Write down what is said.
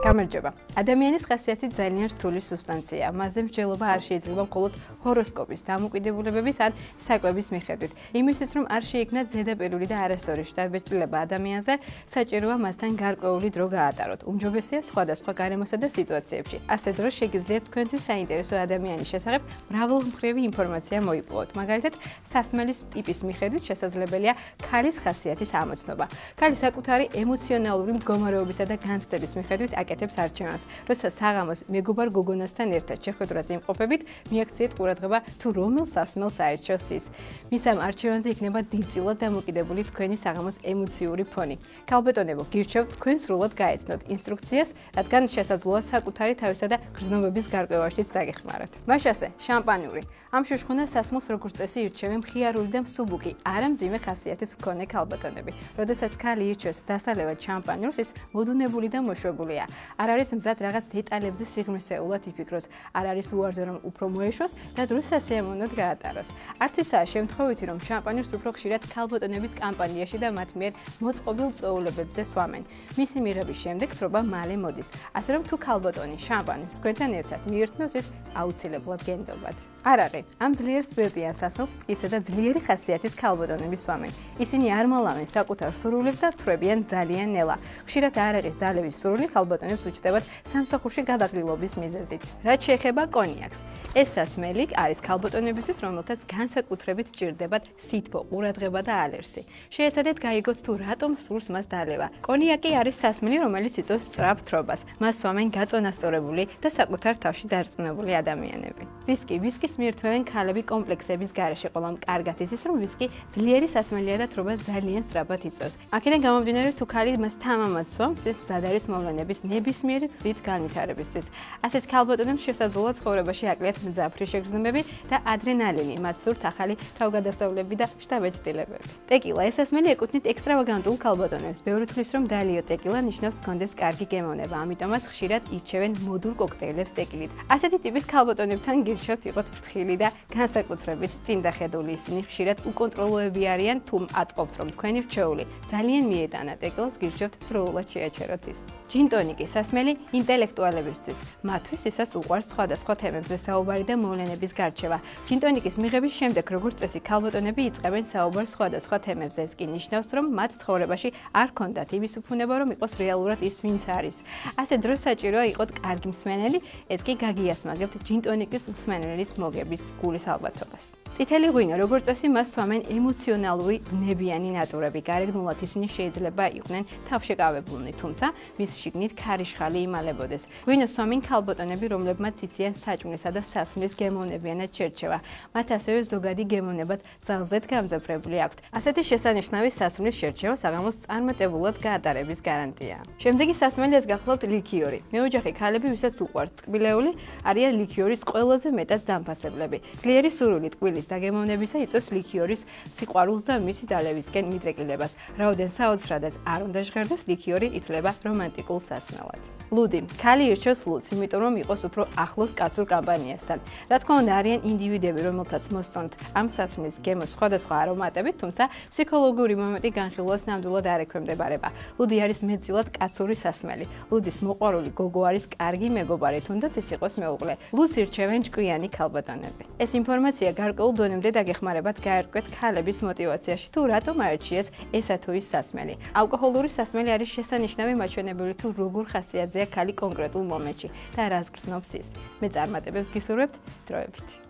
გამარჯობა. ადამიანის ხასიათი ძალიან რთული სუბსტანციაა. მასზე მსჯელობა არ შეიძლება მხოლოდ ჰოროსკოპის, დამოკიდებულებების ან საკვების მიხედვით. იმისთვის, რომ არ შეიქმნათ ზედაპირული და არასწორი შთაბეჭდილება ადამიანზე, საჭიროა მასთან გარკვეული დრო გაატაროთ. უმჯობესია სხვადასხვა გარემოსა და სიტუაციებში. ასე დროს შეგიძლიათ თქვენთვის საინტერესო ადამიანის შესახებ მრავალმხრივი ინფორმაცია მოიპოვოთ. მაგალითად, სასმელის ტიპის მიხედვით შესაძლებელია ქალის ხასიათის ამოცნობა. ქალი საკუთარი ემოციონალური მდგომარეობისა და განცდების მიხედვით აკეთებს არჩევანს, როცა საღამოს მეგობარ გოგონასთან ერთად შეხვედრაზე იმყოფებით, მიაქციეთ ყურადღება თუ რომელ სასმელს აერჩევს ის. მის ამ არჩევანზე იქნება დიდწილად დამოკიდებული თქვენი საღამოს ემოციური ფონი. ქალბატონებო, გირჩევთ თქვენ სრულად გაეცნოთ ინსტრუქციას, რადგან შესაძლოა საკუთარი თავისა და გრძნობების გარკვევაშიც დაგეხმაროთ. მაშასე, შამპანური. ამ შუშხუნას სასმელს როგორც წესი ირჩევენ მხიარული და მსუბუქი, არა მძიმე ხასიათის მქონე ქალბატონები. როდესაც ქალი ირჩევს დასალევად შამპანურს, ის მოდუნებული და მოშვებულია. არ არის მზად რაღაც დეტალებზე სიღრმისეულად იფიქროს, არ არის უარზე რომ უფრო მოეშვოს და დრო სასიამოვნოდ გაატაროს. არც ისაა შემთხვევითი რომ შამპანურს უფრო ხშირად ქალბატონების კამპანიაში და მათ მიერ მოწყობილ წვეულებებზე სვამენ. მისი მიღების შემდეგ თრობა მალე მოდის. ასე რომ თუ ქალბატონი შამპანურს თქვენთან ერთად მიირთმევს, ის აუცილებლად გენდობათ. არაყი, ამ ძლიერ სპირტიან სასმელს მტკიცე და ძლიერი ხასიათის ქალბატონები სვამენ. ისინი არ მალავენ საკუთარ სურვილებს და თვრებიან ძალიან ნელა. ხშირად არაყის დალევის სურვილი ქალბატონებს უჩნდებათ სამსახურში გადაყრილობის მიზეზით. რაც შეეხება კონიაკს, ეს სასმელი არის ქალბატონებისთვის, რომელთაც განსაკუთრებით ჭირდებათ სითბო, ყურადღება და ალერსი. შეეცადეთ გაიგოთ თუ რატომ სურს მას დალევა. კონიაკი არის სასმელი, რომელიც იწვევს სწრაფ თრობას. მას სვამენ გაწონასწორებული და საკუთარ თავში დარწმუნებული ადამიანები. ვისკის მიირთმევენ ქალები კომპლექსების გარეშე, ყოლამ კარგად იცის, რომ ვისკი ძლიერი სასმელია და თრობას ძალიან სწრაფად იწვევს. აქედან გამომდინარე, თუ ქალი მას თამამად სვამს, ის მზად არის მოვლენების ნებისმიერი გზით განვითარებისთვის. ასეთ ქალბატონებს შესაძლოა ცხოვრებაში აკლიათ მძაფრი შეგრძნებები და ადრენალინი, მათ სურთ ახალი თავგადასავლები და შთაბეჭდილებები. ტეკილა ეს სასმელი ეკუთვნით ექსტრავაგანტულ ქალბატონებს. ბევრი თვლის, რომ დალიო ტეკილა ნიშნავს ჰქონდეს კარგი გემოვნება, ამიტომაც ხშირად ირჩევენ მოდურ კოქტეილებს ტეკილით. ასეთი ტიპის ქალბატონებთან გირჩევთ იყოთ ფრთხილი და განსაკუთრებით წინდახედული. ისინი ხშირად უკონტროლოები არიან, თუ ატყობთ, რომ თქვენი რჩეული ძალიან მიეტანა ტეკილას, გირჩევთ დროულად შეაჩეროთ ის. ჯინტონიკი სასმელი ინტელექტუალებისთვის. მათთვის ისაც უყვარს სხვადასხვა თემებზე საუბარი და მოვლენების გარჩევა. ჯინტონიკის მიღების შემდეგ, როგორც წესი, ქალბატონები იწყებენ საუბარს სხვადასხვა თემებზე. ეს კი ნიშნავს, რომ მათ ცხოვრებაში არ ჰქონდათ იმის უფუნება, რომ იყოს რეალურად ის, ვინც არის. ასე დროს საჭიროა იყოთ კარგი მსმენელი, ეს კი გაგიასმაგებთ ჯინტონიკის მსმენელის მოგების გულის ალბათობას. წითელი ღვინო, როგორც წესი, მას სვამენ ემოციონალური ნებიანი ნატურები. გარეგნულად ისინი შეიძლება იყვნენ თავშეკავებულნი, თუმცა მის შიგნით ქარიშხალი იმალებოდეს. ღვინოს სვამენ ქალბატონები, რომლებმაც იციან საჭმლისა და სასმლის გემოვნებიანად შერჩევა. მათ ასევე ზოგადი გემოვნებაც ძალზედ გამძაფრებული აქვთ. ასეთი შესანიშნავი სასმლის შერჩევა საღამოს წარმატებულად გაატარების გარანტია. შემდეგი სასმელია გახლავთ ლიქიორი. მეოჯახე ქალები, ვისაც უყვართ ტკბილეული, არიან ლიქიორის ყველაზე მეტად დამფასებლები. ძლიერი სურვილი ტკბილის დაგემოვნებისა იწვევს ლიქიორის სიყვარულს და მისი დალევისკენ მიდრეკილებას. რაოდენ საოცრადაც არ უნდა ჟღერდეს, ლიქიორი ითვლება რომანტიკულ სასმელად. ლუდი. ქალი ირჩევს ლუდს, იმიტომ რომ იყოს უფრო ახლოს კაცურ კამპანიასთან. რა თქმა უნდა, არიან ინდივიდები, რომელთაც მოსწონთ ამ სასმლის გემოს სხვადასხვა არომატებით, თუმცა ფსიქოლოგიური მომენტი განხილვას ნამდვილად არ ექვემდებარება. ლუდი არის მეტწილად კაცური სასმელი. ლუდის მოყვარული გოგო არის კარგი მეგობარი, თუნდაც ის იყოს მეუღლე. ლუდს ირჩევენ ჭკვიანი ქალბატონები. ეს ინფორმაცია გარკვეულ დონემდე დაგეხმარებათ გაერკვეთ ქალების მოტივაციაში, თუ რატომ აერჩიეს ესა თუ ის სასმელი. ალკოჰოლური სასმელი არის შესანიშნავი მაჩვენებელი, თუ როგორ ხასიათზეა ქალი კონკრეტულ მომენტში და რას გრძნობს ის. მე წარმატებებს გისურვებთ, დროებით.